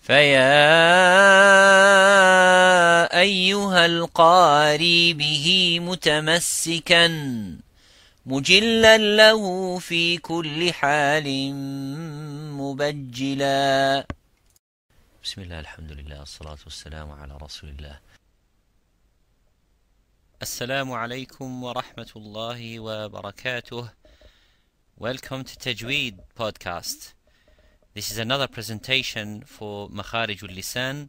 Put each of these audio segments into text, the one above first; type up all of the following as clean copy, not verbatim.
فيا أيها القاري به متمسكا مجلا له في كل حال مبجلا. بسم الله، الحمد لله، الصلاة والسلام على رسول الله. السلام عليكم ورحمة الله وبركاته. Welcome to Tajweed podcast. This is another presentation for Makhraj al-Lisan,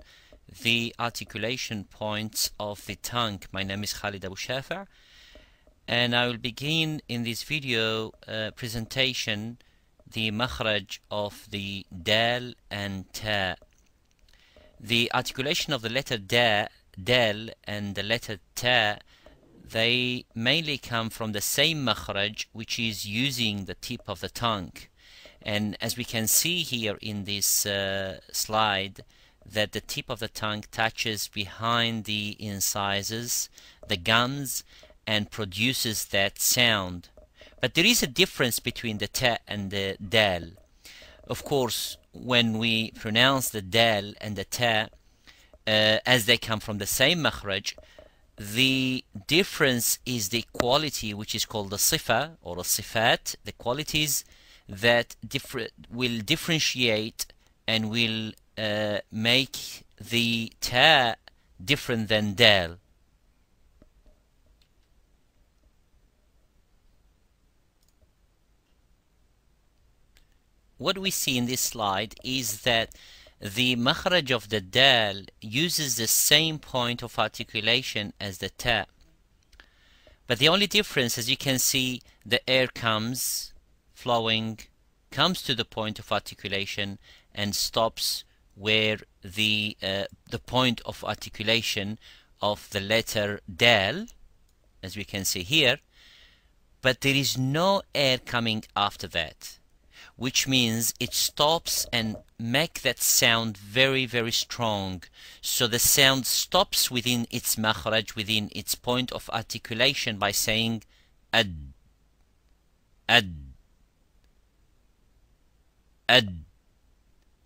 the articulation points of the tongue. My name is Khalid Abu Shafa, and I will begin in this video presentation the Makhraj of the Dal and Ta. The articulation of the letter Dal and the letter Ta, they mainly come from the same Makhraj, which is using the tip of the tongue. And as we can see here in this slide, that the tip of the tongue touches behind the incisors, the gums, and produces that sound. But there is a difference between the ta and the dal. Of course, when we pronounce the dal and the ta, as they come from the same makhraj, the difference is the quality, which is called the sifa or the sifat, the qualities that will differentiate and will make the ta different than dal. What we see in this slide is that the makhraj of the dal uses the same point of articulation as the ta. But the only difference, as you can see, the air comes flowing, comes to the point of articulation and stops where the point of articulation of the letter dal, as we can see here, but there is no air coming after that, which means it stops and make that sound very, very strong. So the sound stops within its makhraj, within its point of articulation, by saying ad, ad, ad.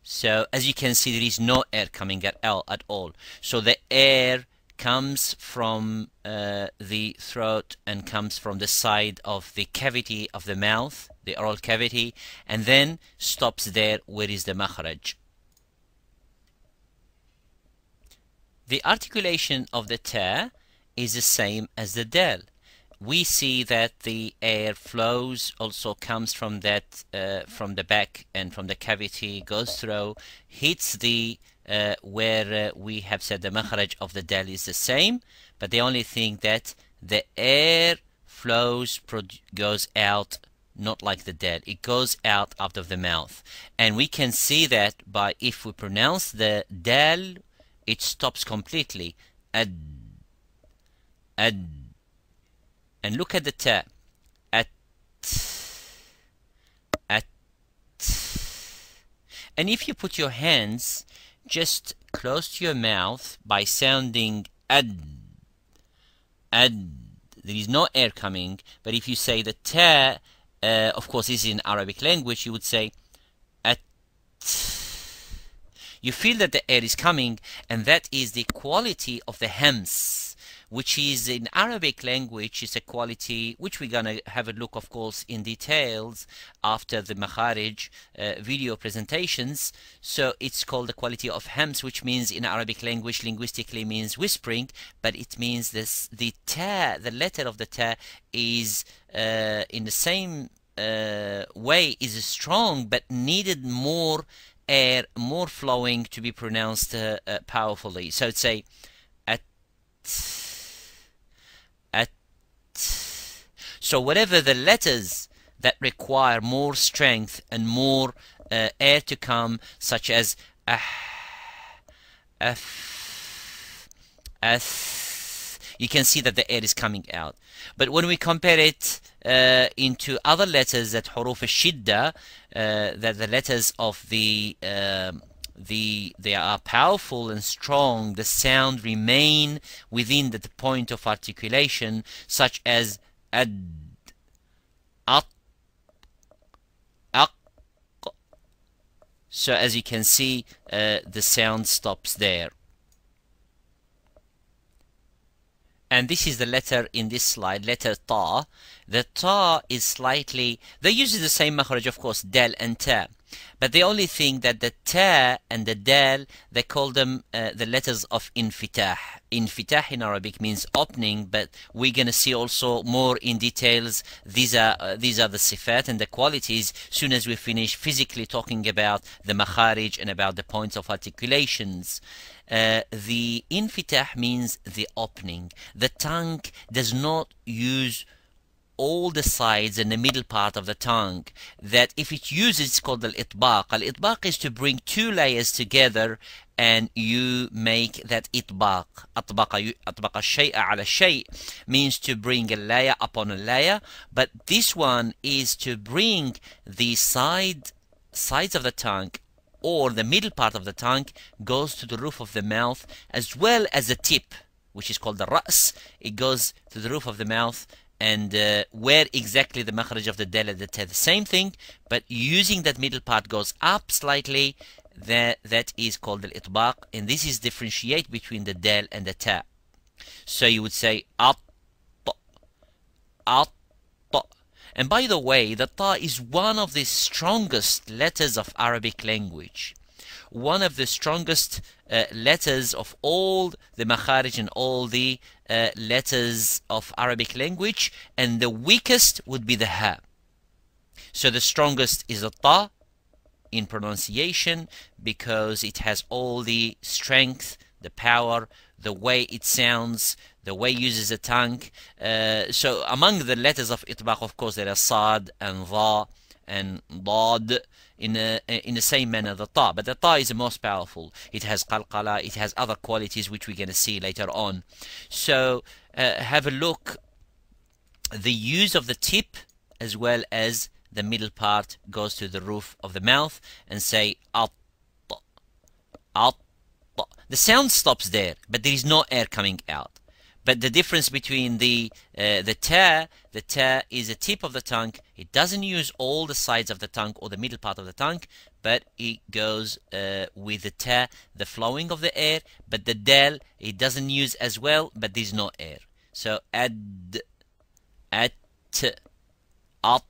So as you can see, there is no air coming at all. So the air comes from the throat and comes from the side of the cavity of the mouth, the oral cavity, and then stops there where is the makhraj. The articulation of the ta is the same as the dal. We see that the air flows, also comes from that from the back and from the cavity, goes through, hits the where we have said the makhraj of the dal is the same, but the only thing that the air flows, goes out, not like the dal. It goes out of the mouth, and we can see that by, if we pronounce the dal, it stops completely. Ad, ad. And look at the ta. At, at. And if you put your hands just close to your mouth by sounding ad, ad, there is no air coming. But if you say the ta, of course this is in Arabic language, you would say at. You feel that the air is coming, and that is the quality of the hams, which is in Arabic language is a quality which we're gonna have a look, of course, in details after the Makhraj video presentations. So it's called the quality of hams, which means in Arabic language linguistically means whispering, but it means this, the ta, the letter of the ta, is in the same way is strong, but needed more air, more flowing to be pronounced powerfully. So it's say at. So whatever the letters that require more strength and more air to come, such as you can see that the air is coming out. But when we compare it into other letters, that huruf al-shidda, that the letters of they are powerful and strong, the sound remain within the point of articulation, such as ad, at, aq, So as you can see, the sound stops there. And this is the letter in this slide, letter ta. The ta is slightly, they use the same makhraj, of course, dal and ta. But the only thing that the ta and the dal, they call them the letters of infitah. Infitah in Arabic means opening, but we're going to see also more in details. These are the sifat and the qualities soon as we finish physically talking about the makharij and about the points of articulations. The infitah means the opening. The tongue does not use all the sides and the middle part of the tongue. That if it uses, it's called al-itbaq. Al-itbaq is to bring two layers together and you make that itbaq. Atbaqa shay'a ala shay means to bring a layer upon a layer, but this one is to bring the sides of the tongue, or the middle part of the tongue goes to the roof of the mouth, as well as the tip, which is called the ra's. It goes to the roof of the mouth, and where exactly the makhraj of the dal and the ta, the same thing, but using that middle part goes up slightly, that is called al-itbaq, and this is differentiate between the dal and the ta. So you would say at, at. And by the way, the ta is one of the strongest letters of Arabic language. One of the strongest letters of all the makharij and all the letters of Arabic language, and the weakest would be the ha. So the strongest is the ta in pronunciation because it has all the strength, the power, the way it sounds, the way it uses the tongue. So among the letters of itbaq, of course, there are sad and dha and dad in the same manner the ta, but the ta is the most powerful. It has qalqala, it has other qualities which we're going to see later on. So have a look, the use of the tip as well as the middle part goes to the roof of the mouth, and say at, at. The sound stops there, but there is no air coming out. But the difference between the ta is the tip of the tongue. It doesn't use all the sides of the tongue or the middle part of the tongue, but it goes with the ta, the flowing of the air. But the dal, it doesn't use as well, but there's no air. So ad, at, at.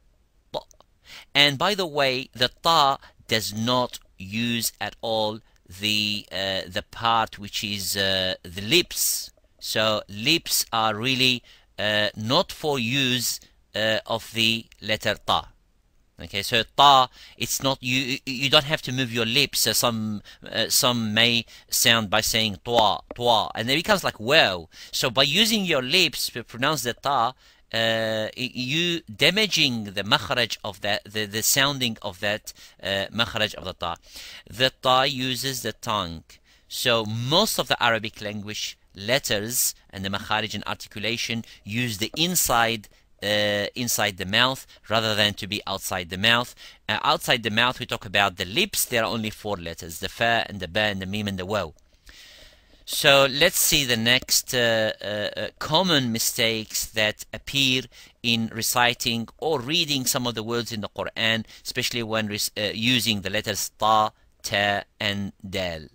And by the way, the ta does not use at all the part which is the lips. So lips are really not for use of the letter ta. Okay, so ta, it's not, you don't have to move your lips. Some may sound by saying twa, and it becomes like wow. So by using your lips to pronounce the ta, you damaging the makhraj of that, the sounding of that makhraj of the ta. The ta uses the tongue. So most of the Arabic language letters and the makharij and articulation use the inside the mouth rather than to be outside the mouth. Outside the mouth, we talk about the lips. There are only 4 letters: the fa and the ba and the mim and the waw. So let's see the next common mistakes that appear in reciting or reading some of the words in the Quran, especially when using the letters ta, ta, and dal.